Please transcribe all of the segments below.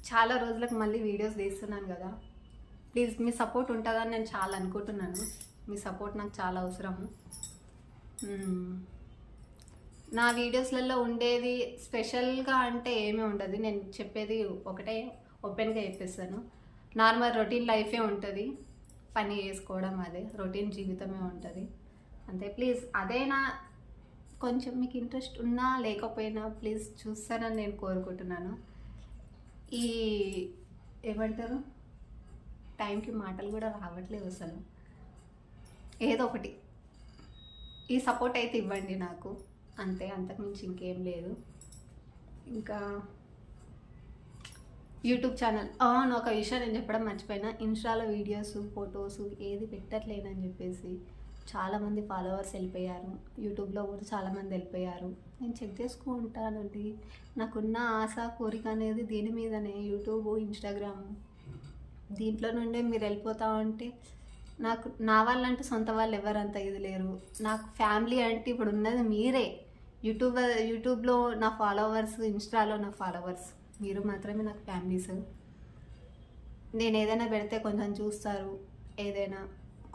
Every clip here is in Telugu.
చాలా రోజులకు మళ్ళీ వీడియోస్ తీస్తున్నాను కదా. ప్లీజ్ మీ సపోర్ట్ ఉంటుందని నేను చాలా అనుకుంటున్నాను. మీ సపోర్ట్ నాకు చాలా అవసరము. నా వీడియోస్లలో ఉండేది స్పెషల్గా అంటే ఏమీ ఉండదు. నేను చెప్పేది ఒకటే ఓపెన్గా చెప్పేస్తాను. నార్మల్ రొటీన్ లైఫే ఉంటుంది. పని చేసుకోవడం అదే రొటీన్ జీవితమే ఉంటుంది అంతే. ప్లీజ్ అదేనా కొంచెం మీకు ఇంట్రెస్ట్ ఉన్నా లేకపోయినా ప్లీజ్ చూస్తానని నేను కోరుకుంటున్నాను. ఈ ఏమంటారు టైంకి మాటలు కూడా రావట్లేదు అసలు. ఏదో ఒకటి ఈ సపోర్ట్ అయితే ఇవ్వండి నాకు అంతే, అంతకుమించి ఇంకేం లేదు. ఇంకా యూట్యూబ్ ఛానల్ ఒక విషయం నేను చెప్పడం మర్చిపోయినా. ఇన్స్టాలో వీడియోస్ ఫొటోస్ ఏది పెట్టట్లేనని చెప్పేసి చాలామంది ఫాలోవర్స్ వెళ్ళిపోయారు. యూట్యూబ్లో కూడా చాలామంది వెళ్ళిపోయారు. నేను చెక్ చేసుకుంటానండి. నాకున్న ఆశ కోరిక అనేది దీని మీదనే. యూట్యూబ్ ఇన్స్టాగ్రామ్ దీంట్లో నుండే మీరు వెళ్ళిపోతా ఉంటే నాకు నా వాళ్ళంటే సొంత వాళ్ళు ఎవరంత ఇది లేరు. నాకు ఫ్యామిలీ అంటే ఇప్పుడు ఉన్నది మీరే. యూట్యూబ్లో నా ఫాలోవర్స్, ఇన్స్టాలో నా ఫాలోవర్స్ మీరు మాత్రమే నాకు ఫ్యామిలీస్. నేను ఏదైనా పెడితే కొంచెం చూస్తారు. ఏదైనా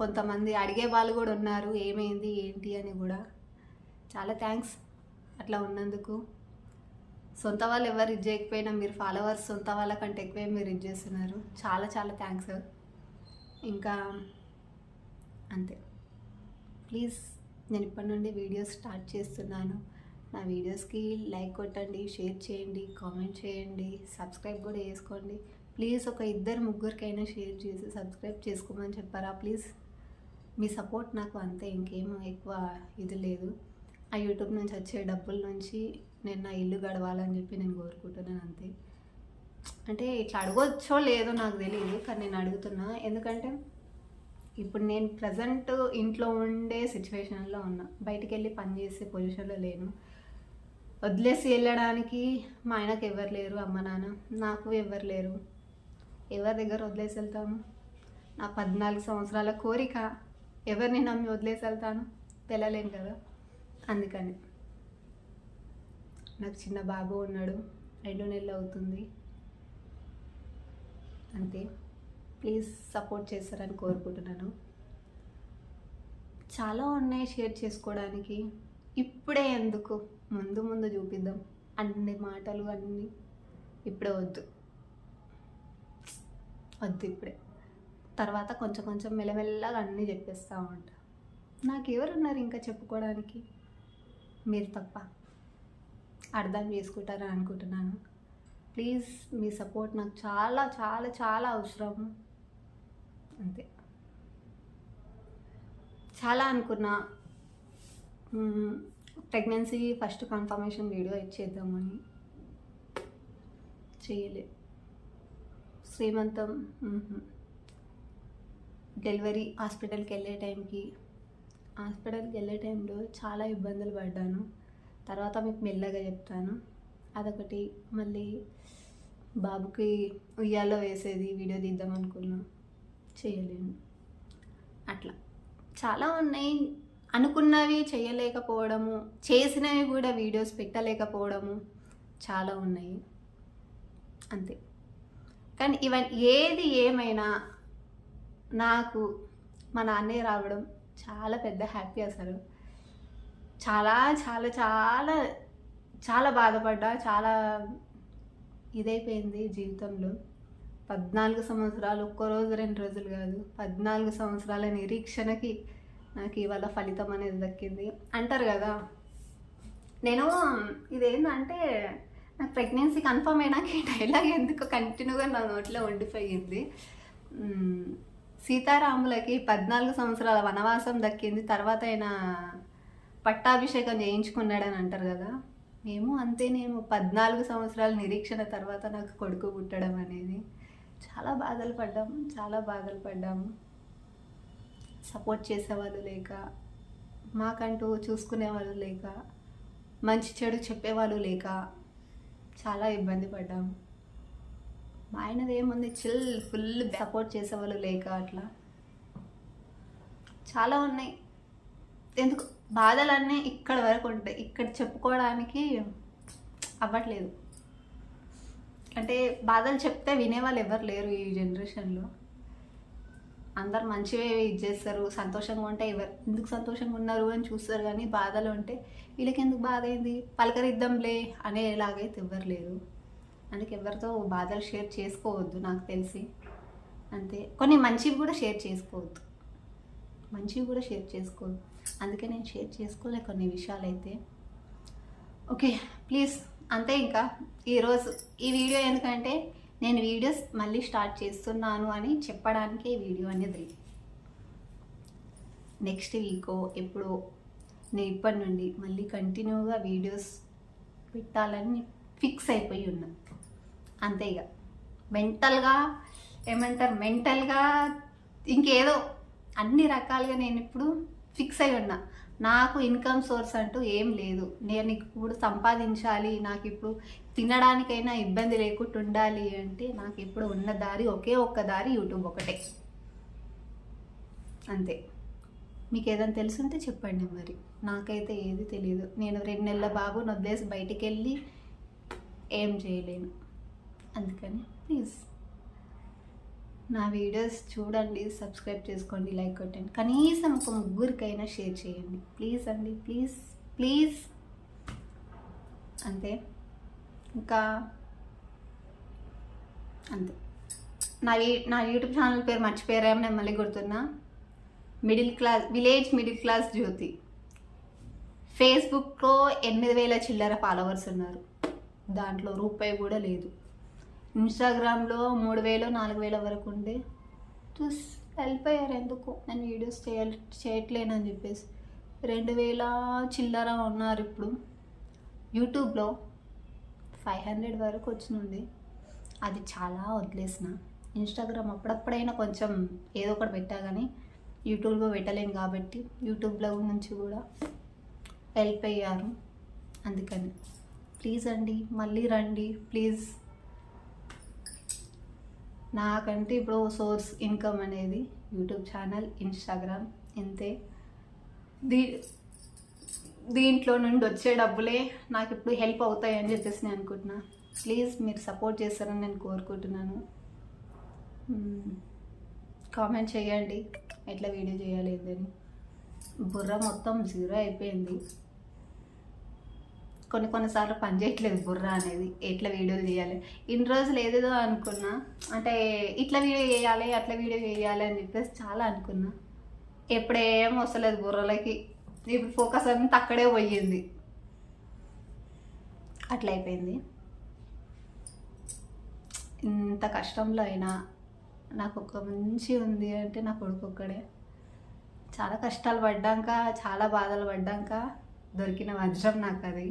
కొంతమంది అడిగే వాళ్ళు కూడా ఉన్నారు ఏమైంది ఏంటి అని కూడా. చాలా థ్యాంక్స్ అట్లా ఉన్నందుకు. సొంత వాళ్ళు ఎవరు ఇది చేయకపోయినా మీరు ఫాలోవర్స్ సొంత వాళ్ళకంటే ఎక్కువే మీరు ఇది చేస్తున్నారు. చాలా చాలా థ్యాంక్స్. ఇంకా అంతే. ప్లీజ్ నేను ఇప్పటి నుండి వీడియోస్ స్టార్ట్ చేస్తున్నాను. నా వీడియోస్కి లైక్ కొట్టండి, షేర్ చేయండి, కామెంట్ చేయండి, సబ్స్క్రైబ్ కూడా చేసుకోండి. ప్లీజ్ ఒక 2-3కైనా షేర్ చేసి సబ్స్క్రైబ్ చేసుకోమని చెప్పారా ప్లీజ్. మీ సపోర్ట్ నాకు అంతే, ఇంకేమో ఎక్కువ ఇది లేదు. ఆ యూట్యూబ్ నుంచి వచ్చే డబ్బుల నుంచి నేను నా ఇల్లు గడవాలని చెప్పి నేను కోరుకుంటున్నాను అంతే. అంటే ఇట్లా అడగొచ్చో లేదో నాకు తెలియదు, కానీ నేను అడుగుతున్నా. ఎందుకంటే ఇప్పుడు నేను ప్రజెంట్ ఇంట్లో ఉండే సిచ్యువేషన్లో ఉన్నా. బయటికి వెళ్ళి పని చేసే పొజిషన్లో లేను. వదిలేసి వెళ్ళడానికి మా ఆయనకు ఎవరు లేరు, అమ్మ నాన్న. నాకు ఎవరు లేరు. ఎవరి దగ్గర వదిలేసి వెళ్తాము? నా 14 సంవత్సరాల కోరిక. ఎవరిని నమ్మి వదిలేసి వెళ్తాను? వెళ్ళలేను కదా. అందుకని నాకు చిన్న బాబు ఉన్నాడు, 2 నెలలు అవుతుంది అంతే. ప్లీజ్ సపోర్ట్ చేస్తారని కోరుకుంటున్నాను. చాలా ఉన్నాయి షేర్ చేసుకోవడానికి. ఇప్పుడే ఎందుకు, ముందు ముందు చూపిద్దాం. అన్ని మాటలు అన్నీ ఇప్పుడే వద్దు ఇప్పుడే. తర్వాత కొంచెం కొంచెం మెల్లమెల్లగా అన్నీ చెప్పేస్తూ ఉంటా. నాకు ఎవరున్నారు ఇంకా చెప్పుకోవడానికి? మీరు తప్ప. అర్థం చేసుకుంటారని అనుకుంటున్నాను. ప్లీజ్ మీ సపోర్ట్ నాకు చాలా చాలా చాలా అవసరం అంతే. చాలా అనుకున్నా ప్రెగ్నెన్సీ ఫస్ట్ కన్ఫర్మేషన్ వీడియో ఇచ్చేద్దామని, చేయలే. శ్రీమంతం డెలివరీ హాస్పిటల్కి వెళ్ళే టైంలో చాలా ఇబ్బందులు పడ్డాను. తర్వాత మీకు మెల్లగా చెప్తాను. అదొకటి. మళ్ళీ బాబుకి ఉయ్యాలో వేసేది వీడియో తీద్దాం అనుకున్నా, చేయలేను. అట్లా చాలా ఉన్నాయి. అనుకున్నవి చేయలేకపోవడము, చేసినవి కూడా వీడియోస్ పెట్టలేకపోవడము చాలా ఉన్నాయి అంతే. కానీ ఏది ఏమైనా నాకు మా నాన్నయ్య రావడం చాలా పెద్ద హ్యాపీ. అసలు చాలా చాలా చాలా చాలా బాధపడ్డా. చాలా ఇదైపోయింది జీవితంలో. 14 సంవత్సరాలు, ఒక్కరోజు 2 రోజులు కాదు, 14 సంవత్సరాల నిరీక్షణకి నాకు ఇవాళ ఫలితం అనేది దక్కింది అంటారు కదా. నేను ఇదేంటంటే నాకు ప్రెగ్నెన్సీ కన్ఫర్మ్ అయినాక ఈ డైలాగ్ ఎందుకు కంటిన్యూగా నా నోట్లో ఉండిపోయింది. సీతారాములకి 14 సంవత్సరాల వనవాసం దక్కింది, తర్వాత ఆయన పట్టాభిషేకం చేయించుకున్నాడని అంటారు కదా. మేము అంతేనేమో 14 సంవత్సరాల నిరీక్షణ తర్వాత నాకు కొడుకు పుట్టడం అనేది. చాలా బాధలు పడ్డాము. సపోర్ట్ చేసేవాళ్ళు లేక, మాకంటూ చూసుకునేవాళ్ళు లేక, మంచి చెడు చెప్పేవాళ్ళు లేక చాలా ఇబ్బంది పడ్డాము. మా ఆయనది ఏముంది, ఫుల్ సపోర్ట్ చేసేవాళ్ళు లేక అట్లా చాలా ఉన్నాయి. ఎందుకు బాధలన్నీ ఇక్కడ వరకు ఉంటాయి, ఇక్కడ చెప్పుకోవడానికి అవ్వట్లేదు. అంటే బాధలు చెప్తే వినేవాళ్ళు ఎవరు లేరు ఈ జనరేషన్లో. అందరు మంచివే ఇది చేస్తారు, సంతోషంగా ఉంటే ఎవరు ఎందుకు సంతోషంగా ఉన్నారు అని చూస్తారు, కానీ బాధలు ఉంటే వీళ్ళకి ఎందుకు బాధ అయింది పలకరిద్దాంలే అనేలాగైతే ఎవ్వరు లేరు. అందుకే ఎవరితో బాధలు షేర్ చేసుకోవద్దు నాకు తెలిసి. అంతే, కొన్ని మంచివి కూడా షేర్ చేసుకోవద్దు, మంచివి కూడా షేర్ చేసుకోవద్దు. అందుకే నేను షేర్ చేసుకోలే కొన్ని విషయాలు అయితే. ఓకే ప్లీజ్ అంతే. ఇంకా ఈరోజు ఈ వీడియో ఎందుకంటే నేను వీడియోస్ మళ్ళీ స్టార్ట్ చేస్తున్నాను అని చెప్పడానికి ఈ వీడియో అనేది. నెక్స్ట్ వీకో ఎప్పుడో నేను ఇప్పటి నుండి మళ్ళీ కంటిన్యూగా వీడియోస్ పెట్టాలని ఫిక్స్ అయిపోయి ఉన్నా. అంతే, ఇక మెంటల్గా ఏమంటారు, మెంటల్గా ఇంకేదో అన్ని రకాలుగా నేను ఇప్పుడు ఫిక్స్ అయి ఉన్నా. నాకు ఇన్కమ్ సోర్స్ అంటూ ఏం లేదు. నేను ఇప్పుడు సంపాదించాలి, నాకు ఇప్పుడు తినడానికైనా ఇబ్బంది లేకుండా ఉండాలి అంటే నాకు ఇప్పుడు ఉన్న దారి ఒకే ఒక్క దారి యూట్యూబ్ ఒకటే. అంతే. మీకు ఏదైనా తెలుసుంటే చెప్పండి. మరి నాకైతే ఏది తెలియదు. నేను 2 నెలల బాబుని వదిలేసి బయటికి వెళ్ళి ఏం చేయలేను. అందుకని ప్లీజ్ నా వీడియోస్ చూడండి, సబ్స్క్రైబ్ చేసుకోండి, లైక్ కొట్టండి, కనీసం ఒక 3 షేర్ చేయండి ప్లీజ్ అండి, ప్లీజ్ ప్లీజ్. అంతే. ఇంకా అంతే. నా యూట్యూబ్ ఛానల్ పేరు మర్చిపోయారేమో, నేను మళ్ళీ గుర్తున్నా. విలేజ్ మిడిల్ క్లాస్ జ్యోతి. ఫేస్బుక్లో 8,000 చిల్లర ఫాలోవర్స్ ఉన్నారు, దాంట్లో రూపాయి కూడా లేదు. ఇన్స్టాగ్రామ్లో 3,000 4,000 వరకు ఉండే, చూసి వెళ్ళిపోయారు. ఎందుకు నేను వీడియోస్ చేయట్లేనని చెప్పేసి 2,000 చిల్లర ఉన్నారు ఇప్పుడు. యూట్యూబ్లో 500 వరకు వచ్చినుండి, అది చాలా వదిలేసిన. ఇన్స్టాగ్రామ్ అప్పుడప్పుడైనా కొంచెం ఏదో ఒకటి పెట్టా, కానీ యూట్యూబ్లో పెట్టలేను కాబట్టి యూట్యూబ్లో నుంచి కూడా వెళ్ళిపోయారు. అందుకని ప్లీజ్ అండి మళ్ళీ రండి ప్లీజ్. నాకంటే ఇప్పుడు సోర్స్ ఇన్కమ్ అనేది యూట్యూబ్ ఛానల్, ఇన్స్టాగ్రామ్, ఇంతే. దీంట్లో నుండి వచ్చే డబ్బులే నాకు ఇప్పుడు హెల్ప్ అవుతాయి అని చెప్పేసి నేను అనుకుంటున్నా. ప్లీజ్ మీరు సపోర్ట్ చేస్తారని నేను కోరుకుంటున్నాను. కామెంట్ చేయండి ఎట్లా వీడియో చేయాలి ఏంటని. బుర్ర మొత్తం జీరో అయిపోయింది. కొన్నిసార్లు పని చేయట్లేదు బుర్ర అనేది, ఎట్లా వీడియోలు చేయాలి. ఇన్ని రోజులు ఏదేదో అనుకున్నా, అంటే ఇట్లా వీడియో చేయాలి అట్లా వీడియో చేయాలి అని చెప్పేసి చాలా అనుకున్నా. ఎప్పుడేం వస్తలేదు బుర్రలకి. ఇప్పుడు ఫోకస్ అంతా అక్కడే పోయింది, అట్లా అయిపోయింది. ఇంత కష్టంలో అయినా నాకు ఒక మంచి ఉంది అంటే నా కొడుకు ఒక్కడే. చాలా కష్టాలు పడ్డాక, చాలా బాధలు పడ్డాక దొరికిన వజ్రం నాకు అది.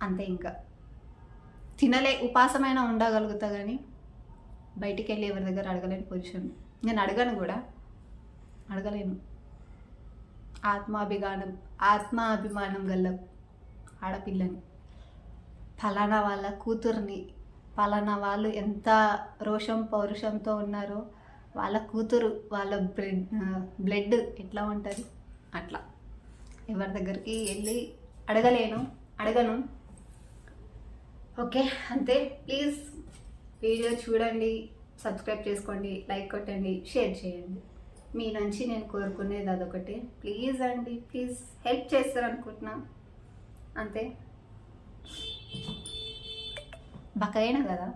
అంతే. ఇంకా ఉపాసమైనా ఉండగలుగుతా, కానీ బయటికి వెళ్ళి ఎవరి దగ్గర అడగలేని పొజిషన్. నేను అడగను కూడా, అడగలేను. ఆత్మాభిమానం గల ఆడపిల్లని, ఫలానా వాళ్ళ కూతుర్ని, ఫలానా వాళ్ళు ఎంత రోషం పౌరుషంతో ఉన్నారో వాళ్ళ కూతురు, వాళ్ళ బ్లడ్ ఎట్లా ఉంటుంది అట్లా ఎవరి దగ్గరికి వెళ్ళి అడగను. ఓకే అంతే. ప్లీజ్ వీడియో చూడండి, సబ్స్క్రైబ్ చేసుకోండి, లైక్ కొట్టండి, షేర్ చేయండి. మీ నుంచి నేను కోరుకునేది అదొకటే. ప్లీజ్ అండి ప్లీజ్, హెల్ప్ చేస్తారనుకుంటున్నా. అంతే. బక్కగైనా కదా,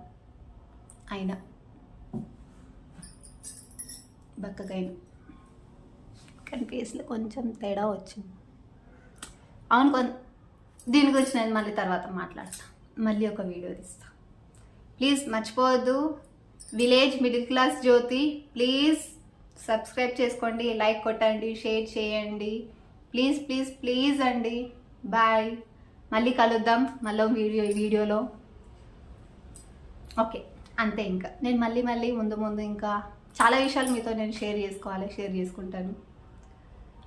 అయినా బక్కగైనా కానీ ఫేస్లో కొంచెం తేడా వచ్చింది. అవును, దీని గురించి నేను మళ్ళీ తర్వాత మాట్లాడతాను, మళ్ళీ ఒక వీడియో తీస్తాను. ప్లీజ్ మర్చిపోవద్దు, village middle class Jyothi. Please subscribe చేసుకోండి, లైక్ కొట్టండి, షేర్ చేయండి. ప్లీజ్ ప్లీజ్ ప్లీజ్ అండి. బాయ్. మళ్ళీ కలుద్దాం మళ్ళీ వీడియోలో. ఓకే అంతే. ఇంకా నేను మళ్ళీ ముందు ఇంకా చాలా విషయాలు మీతో నేను షేర్ చేసుకుంటాను.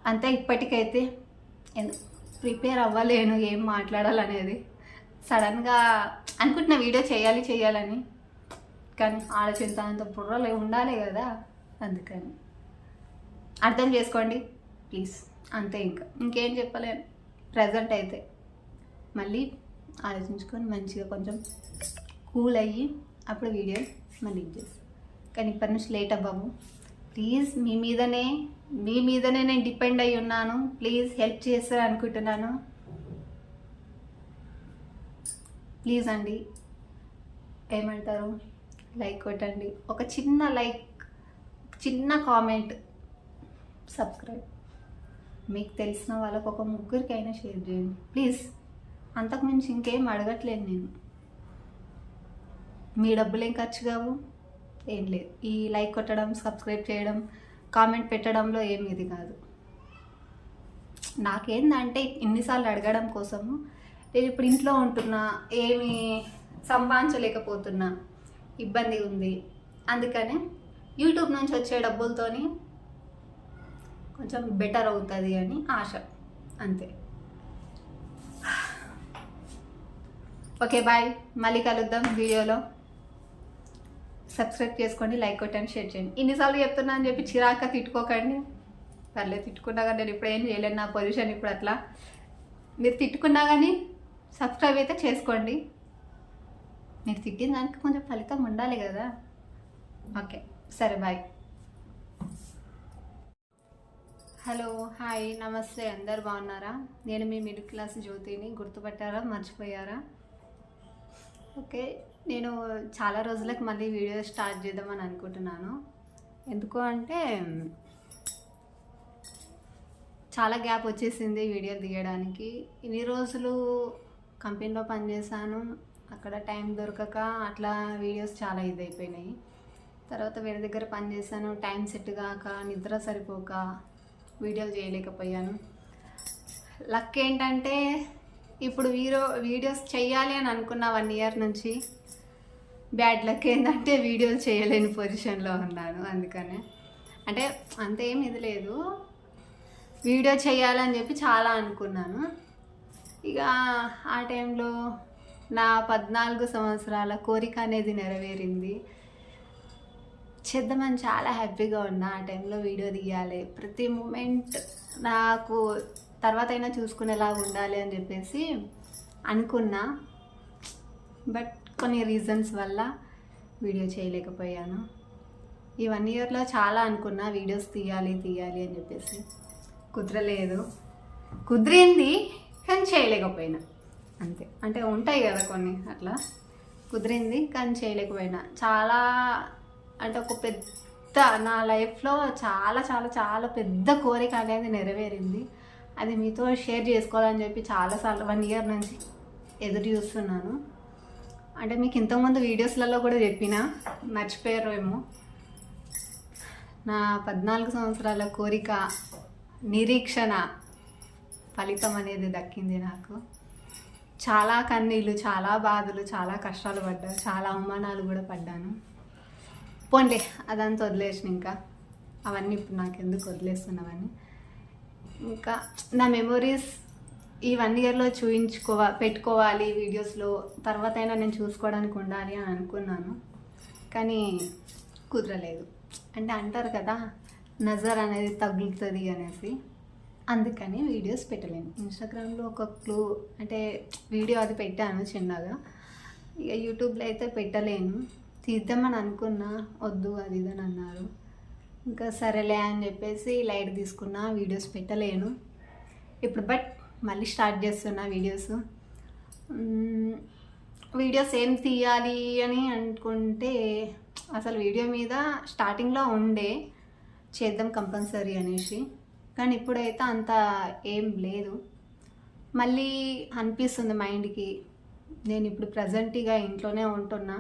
అంతే. ఇప్పటికైతే ప్రిపేర్ అవ్వలేను ఏం మాట్లాడాలనేది. సడన్గా అనుకుంటున్న వీడియో చేయాలని, కానీ ఆలోచన అంత బుర్రలో ఉండాలి కదా, అందుకని అర్థం చేసుకోండి ప్లీజ్. అంతే. ఇంకేం చెప్పలేను. ప్రజెంట్ అయితే మళ్ళీ ఆలోచించుకొని మంచిగా కొంచెం కూల్ అయ్యి అప్పుడు వీడియో మళ్ళీ చేస్తాను. కానీ ఇప్పటి నుంచి లేట్ అవ్వము. ప్లీజ్ మీ మీదనే నేను డిపెండ్ అయి ఉన్నాను. ప్లీజ్ హెల్ప్ చేస్తారు అనుకుంటున్నాను. ప్లీజ్ అండి, ఏమంటారు, లైక్ కొట్టండి, ఒక చిన్న లైక్, చిన్న కామెంట్, సబ్స్క్రైబ్. మీకు తెలిసిన వాళ్ళకు ఒక ముగ్గురికైనా షేర్ చేయండి ప్లీజ్. అంతకుమించి ఇంకేం అడగట్లేదు నేను. మీ డబ్బులు ఏం ఖర్చు కావు, ఏం లేదు. ఈ లైక్ కొట్టడం, సబ్స్క్రైబ్ చేయడం, కామెంట్ పెట్టడంలో ఏం ఇది కాదు. నాకేందంటే ఇన్నిసార్లు అడగడం కోసము, నేను ఇప్పుడు ఇంట్లో ఉంటున్నా, ఏమి సంపాదించలేకపోతున్నా, ఇబ్బంది ఉంది. అందుకనే యూట్యూబ్ నుంచి వచ్చే డబ్బులతోని కొంచెం బెటర్ అవుతుంది అని ఆశ, అంతే. ఓకే బాయ్, మళ్ళీ కలుద్దాం వీడియోలో. సబ్స్క్రైబ్ చేసుకోండి, లైక్ కొట్టండి, షేర్ చేయండి. ఇన్నిసార్లు చెప్తున్నా అని చెప్పి చిరాక తిట్టుకోకండి. పర్లేదు, తిట్టుకున్నా కానీ నేను ఇప్పుడు ఏం చేయలేను, నా పొజిషన్ ఇప్పుడు అట్లా. మీరు తిట్టుకున్నా కానీ సబ్స్క్రైబ్ అయితే చేసుకోండి. మీరు తిట్టిన దానికి కొంచెం ఫలితం ఉండాలి కదా. ఓకే, సరే, బాయ్. హలో, హాయ్, నమస్తే, అందరు బాగున్నారా? నేను మీ మిడిల్ క్లాస్ జ్యోతిని. గుర్తుపట్టారా, మర్చిపోయారా? ఓకే, నేను చాలా రోజులకు మళ్ళీ వీడియో స్టార్ట్ చేద్దామని అనుకుంటున్నాను. ఎందుకు అంటే చాలా గ్యాప్ వచ్చేసింది వీడియో తీయడానికి. ఇన్ని రోజులు కంపెనీలో పనిచేశాను, అక్కడ టైం దొరకక అట్లా వీడియోస్ చాలా ఇదైపోయినాయి. తర్వాత వేరే దగ్గర పనిచేశాను, టైం సెట్ కాక, నిద్ర సరిపోక వీడియోలు చేయలేకపోయాను. లక్ ఏంటంటే ఇప్పుడు వీడియోస్ చేయాలి అని అనుకున్న 1 ఇయర్ నుంచి, బ్యాడ్ లక్ ఏంటంటే వీడియోలు చేయలేని పొజిషన్లో ఉన్నాను. అందుకనే అంటే అంతేం ఇది లేదు, వీడియో చేయాలని చెప్పి చాలా అనుకున్నాను. ఇక ఆ టైంలో నా 14 సంవత్సరాల కోరిక అనేది నెరవేరింది. చేద్దామని చాలా హ్యాపీగా ఉన్నా. ఆ టైంలో వీడియో తీయాలి, ప్రతి మూమెంట్ నాకు తర్వాత అయినా చూసుకునేలా ఉండాలి అని చెప్పేసి అనుకున్నా. బట్ కొన్ని రీజన్స్ వల్ల వీడియో చేయలేకపోయాను. ఈ 1 ఇయర్లో చాలా అనుకున్నా వీడియోస్ తీయాలి అని చెప్పేసి, కుదరలేదు. కుదిరింది కానీ చేయలేకపోయినా, అంతే. అంటే ఉంటాయి కదా కొన్ని, అట్లా కుదిరింది కానీ చేయలేకపోయినా. చాలా అంటే ఒక పెద్ద, నా లైఫ్లో చాలా చాలా చాలా పెద్ద కోరిక అనేది నెరవేరింది. అది మీతో షేర్ చేసుకోవాలని చెప్పి చాలాసార్లు 1 ఇయర్ నుంచి ఎదురు చూస్తున్నాను. అంటే మీకు ఇంతకుముందు వీడియోస్లలో కూడా చెప్పిన, మర్చిపోయారేమో. నా 14 సంవత్సరాల కోరిక, నిరీక్షణ ఫలితం అనేది దక్కింది నాకు. చాలా కన్నీళ్ళు, చాలా బాధలు, చాలా కష్టాలు పడ్డాను, చాలా అవమానాలు కూడా పడ్డాను. పోన్లే, అదంతా వదిలేసిన. ఇంకా అవన్నీ ఇప్పుడు నాకు ఎందుకు వదిలేస్తున్నవన్నీ. ఇంకా నా మెమొరీస్ ఈ 1 ఇయర్లో పెట్టుకోవాలి వీడియోస్లో, తర్వాత అయినా నేను చూసుకోవడానికి ఉండాలి అని అనుకున్నాను. కానీ కుదరలేదు. అంటే అంటారు కదా, నజర్ అనేది తగులుతుంది అనేసి. అందుకని వీడియోస్ పెట్టలేను. ఇన్స్టాగ్రామ్లో ఒక అంటే వీడియో అది పెట్టాను చిన్నగా. ఇక యూట్యూబ్లో అయితే పెట్టలేను. తీద్దామని అనుకున్నా, వద్దు అది ఇదని అన్నారు. ఇంకా సరేలే అని చెప్పేసి లైట్ తీసుకున్నా, వీడియోస్ పెట్టలేను ఇప్పుడు. బట్ మళ్ళీ స్టార్ట్ చేస్తున్నా వీడియోస్ ఏం తీయాలి అని అనుకుంటే, అసలు వీడియో మీద స్టార్టింగ్లో ఉండే చేద్దాం కంపల్సరీ అనేసి, కానీ ఇప్పుడైతే అంత ఏం లేదు. మళ్ళీ అనిపిస్తుంది మైండ్కి, నేను ఇప్పుడు ప్రజెంట్గా ఇంట్లోనే ఉంటున్నా,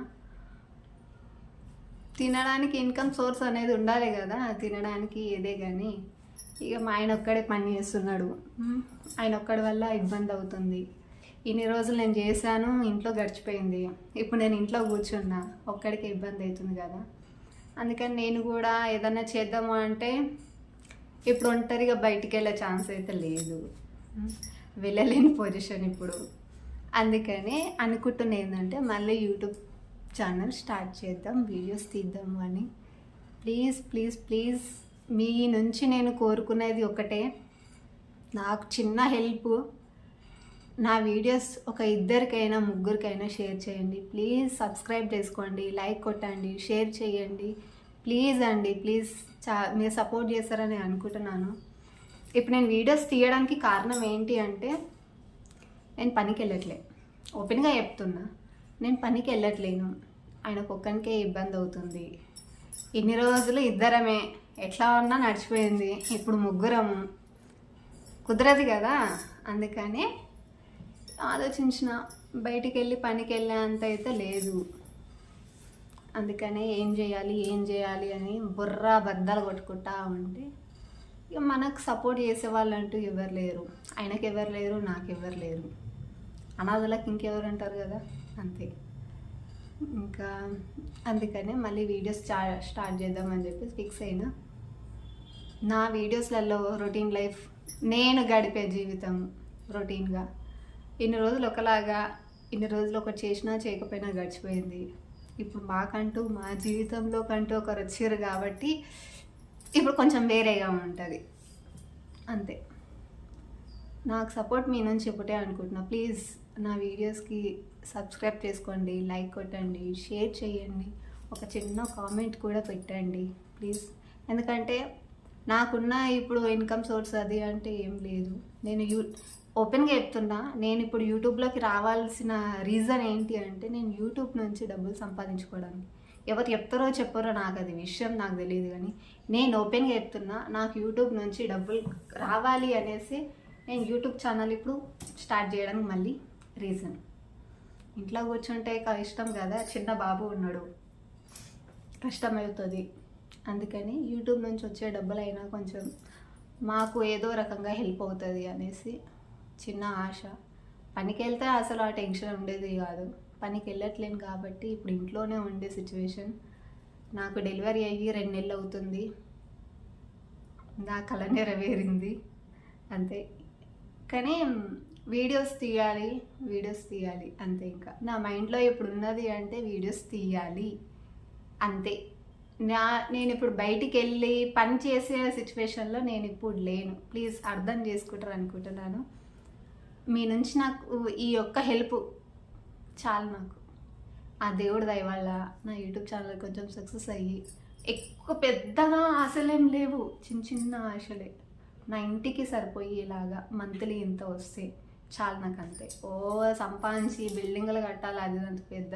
తినడానికి ఇన్కమ్ సోర్స్ అనేది ఉండాలి కదా, తినడానికి ఏదే. కానీ ఇక మా ఆయన ఒక్కడే పని చేస్తున్నాడు, ఆయన ఒక్కడి వల్ల ఇబ్బంది అవుతుంది. ఇన్ని రోజులు నేను చేశాను, ఇంట్లో గడిచిపోయింది. ఇప్పుడు నేను ఇంట్లో కూర్చున్నా, ఒక్కడికి ఇబ్బంది అవుతుంది కదా. అందుకని నేను కూడా ఏదన్నా చేద్దాము అంటే ఇప్పుడు ఒంటరిగా బయటికి వెళ్ళే ఛాన్స్ అయితే లేదు, వెళ్ళలేని పొజిషన్ ఇప్పుడు. అందుకని అనుకుంటున్నా ఏంటంటే మళ్ళీ యూట్యూబ్ ఛానల్ స్టార్ట్ చేద్దాం, వీడియోస్ తీద్దాము అని. ప్లీజ్ ప్లీజ్ ప్లీజ్, మీ నుంచి నేను కోరుకునేది ఒకటే, నాకు చిన్న హెల్ప్. నా వీడియోస్ ఒక ఇద్దరికైనా ముగ్గురికైనా షేర్ చేయండి. ప్లీజ్ సబ్స్క్రైబ్ చేసుకోండి, లైక్ కొట్టండి, షేర్ చేయండి. ప్లీజ్ అండి, ప్లీజ్ మీరు సపోర్ట్ చేస్తారని అనుకుంటున్నాను. ఇప్పుడు నేను వీడియోస్ తీయడానికి కారణం ఏంటి అంటే, నేను పనికి వెళ్ళట్లే. ఓపెన్గా చెప్తున్నా, నేను పనికి వెళ్ళట్లేను. ఆయనకు ఒక్కనికే ఇబ్బంది అవుతుంది. ఇన్ని రోజులు ఇద్దరమే ఎట్లా ఉన్నా నడిచిపోయింది. ఇప్పుడు ముగ్గురము కుదరదు కదా. అందుకని ఆలోచించిన, బయటికి వెళ్ళి పనికి వెళ్ళేంత అయితే లేదు. అందుకనే ఏం చేయాలి అని బుర్రా బద్దలు కొట్టుకుంటా ఉంటే, ఇక మనకు సపోర్ట్ చేసే వాళ్ళంటూ ఎవరు లేరు. ఆయనకి ఎవరు లేరు, నాకు ఎవరు లేరు. అనాథలకు ఇంకెవరు అంటారు కదా, అంతే. ఇంకా అందుకనే మళ్ళీ వీడియోస్ స్టార్ట్ చేద్దామని చెప్పి ఫిక్స్ అయినా. నా వీడియోస్లలో రొటీన్ లైఫ్, నేను గడిపే జీవితం రొటీన్గా ఇన్ని రోజులు ఒకలాగా, ఇన్ని రోజులు ఒకటి చేసినా చేయకపోయినా గడిచిపోయింది. ఇప్పుడు మాకంటూ, మా జీవితంలో కంటూ ఒకరు వచ్చారు కాబట్టి ఇప్పుడు కొంచెం వేరేగా ఉంటుంది, అంతే. నాకు సపోర్ట్ మీ నుంచి ఒకటే అనుకుంటున్నా. ప్లీజ్ నా వీడియోస్కి సబ్స్క్రైబ్ చేసుకోండి, లైక్ కొట్టండి, షేర్ చేయండి, ఒక చిన్న కామెంట్ కూడా పెట్టండి ప్లీజ్. ఎందుకంటే నాకున్న ఇప్పుడు ఇన్కమ్ సోర్స్ అది అంటే ఏం లేదు. నేను ఓపెన్గా చెప్తున్నా, నేను ఇప్పుడు యూట్యూబ్లోకి రావాల్సిన రీజన్ ఏంటి అంటే, నేను యూట్యూబ్ నుంచి డబ్బులు సంపాదించుకోవడానికి. ఎవరు చెప్తారో చెప్పారో నాకు అది విషయం నాకు తెలియదు, కానీ నేను ఓపెన్గా చెప్తున్నా, నాకు యూట్యూబ్ నుంచి డబ్బులు రావాలి అనేసి నేను యూట్యూబ్ ఛానల్ ఇప్పుడు స్టార్ట్ చేయడానికి మళ్ళీ రీజన్. ఇంట్లో కూర్చుంటే ఇష్టం కదా, చిన్న బాబు ఉన్నాడు, కష్టమవుతుంది. అందుకని యూట్యూబ్ నుంచి వచ్చే డబ్బులైనా కొంచెం మాకు ఏదో రకంగా హెల్ప్ అవుతుంది అనేసి చిన్న ఆశ. పనికి వెళ్తే అసలు ఆ టెన్షన్ ఉండేది కాదు. పనికి వెళ్ళట్లేను కాబట్టి ఇప్పుడు ఇంట్లోనే ఉండే సిచ్యువేషన్. నాకు డెలివరీ అయ్యి 2 నెలలు అవుతుంది. నా కల నెరవేరింది, అంతే. కానీ వీడియోస్ తీయాలి అంతే. ఇంకా నా మైండ్లో ఇప్పుడు ఉన్నది అంటే వీడియోస్ తీయాలి అంతే. నేను ఇప్పుడు బయటికి వెళ్ళి పని చేసే సిచ్యువేషన్లో నేను ఇప్పుడు లేను. ప్లీజ్ అర్థం చేసుకుంటారు అనుకుంటున్నాను. మీ నుంచి నాకు ఈ యొక్క హెల్ప్ చాలు. నాకు ఆ దేవుడి దయ వల్ల నా యూట్యూబ్ ఛానల్ కొంచెం సక్సెస్ అయ్యి, ఎక్కువ పెద్దగా ఆశలేం లేవు, చిన్న ఆశలే. నా ఇంటికి సరిపోయేలాగా మంత్లీ ఇంత వస్తే చాలు నాకు, అంతే. సంపాదించి బిల్డింగ్లు కట్టాలి అది అంత పెద్ద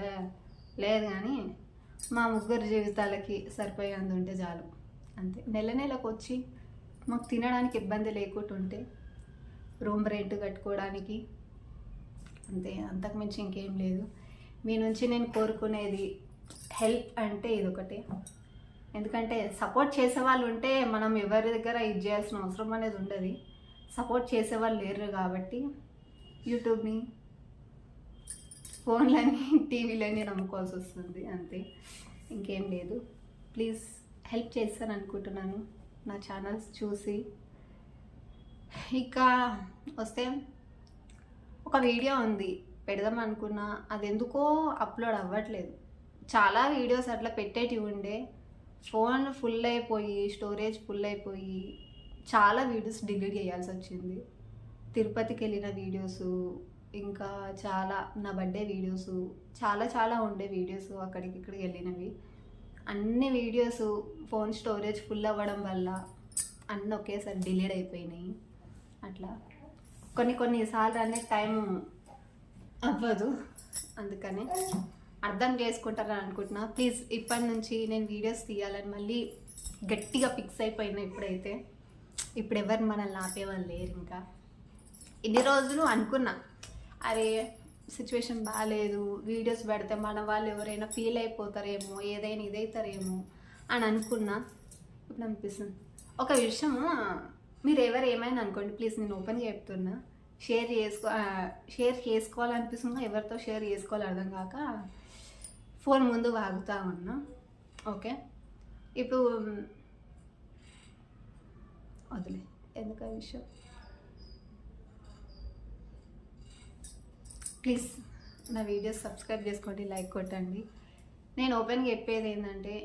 లేదు, కానీ మా ముగ్గురు జీవితాలకి సరిపోయేంత ఉంటే చాలు, అంతే. నెలకు వచ్చి మాకు తినడానికి ఇబ్బంది లేకుండా ఉంటే, రూమ్ రెంట్ కట్టుకోవడానికి, అంతే. అంతకుమించి ఇంకేం లేదు. మీ నుంచి నేను కోరుకునేది హెల్ప్ అంటే ఇదొకటే. ఎందుకంటే సపోర్ట్ చేసేవాళ్ళు ఉంటే మనం ఎవరి దగ్గర ఇది చేయాల్సిన అవసరం అనేది ఉండదు. సపోర్ట్ చేసేవాళ్ళు లేరు కాబట్టి యూట్యూబ్ని, ఫోన్లని, టీవీలని నమ్ముకోవాల్సి వస్తుంది, అంతే. ఇంకేం లేదు. ప్లీజ్ హెల్ప్ చేస్తాను అనుకుంటున్నాను నా ఛానల్స్ చూసి. ఇక వస్తే ఒక వీడియో ఉంది పెడదాం అనుకున్నా, అది ఎందుకో అప్లోడ్ అవ్వట్లేదు. చాలా వీడియోస్ అట్లా పెట్టేటివి ఉండే, ఫోన్ ఫుల్ అయిపోయి, స్టోరేజ్ ఫుల్ అయిపోయి చాలా వీడియోస్ డిలీట్ చేయాల్సి వచ్చింది. తిరుపతికి వెళ్ళిన వీడియోసు, ఇంకా చాలా నా బర్త్డే వీడియోసు, చాలా ఉండే వీడియోస్ అక్కడికి ఇక్కడికి వెళ్ళినవి. అన్ని వీడియోస్ ఫోన్ స్టోరేజ్ ఫుల్ అవ్వడం వల్ల అన్నీ ఒకేసారి డిలీట్ అయిపోయినాయి. అట్లా కొన్నిసార్లు అనే టైం అవ్వదు, అందుకని అర్థం చేసుకుంటారని అనుకుంటున్నా. ప్లీజ్ ఇప్పటి నుంచి నేను వీడియోస్ తీయాలని మళ్ళీ గట్టిగా ఫిక్స్ అయిపోయినా. ఇప్పుడు ఎవరు మనల్ని ఆపేవాళ్ళు లేరు. ఇంకా ఇన్ని రోజులు అనుకున్నా, అరే సిచ్యువేషన్ బాగాలేదు, వీడియోస్ పెడితే మన వాళ్ళు ఎవరైనా ఫీల్ అయిపోతారేమో, ఏదైనా ఇదవుతారేమో అని అనుకున్నా. ఇప్పుడు అనిపిస్తుంది ఒక విషయము, మీరు ఏమైనా అనుకోండి, ప్లీజ్ నేను ఓపెన్గా చెప్తున్నా. షేర్ చేసుకోవాలనిపిస్తుందో ఎవరితో షేర్ చేసుకోవాలో అర్థం కాక ఫోన్ ముందు వాగుతూ ఉన్నా, ఓకే. ఇప్పుడు వదిలే, ఎందుకు ఆ విషయం. ప్లీజ్ నా వీడియోస్ సబ్స్క్రైబ్ చేసుకోండి, లైక్ కొట్టండి. నేను ఓపెన్గా చెప్పేది ఏంటంటే,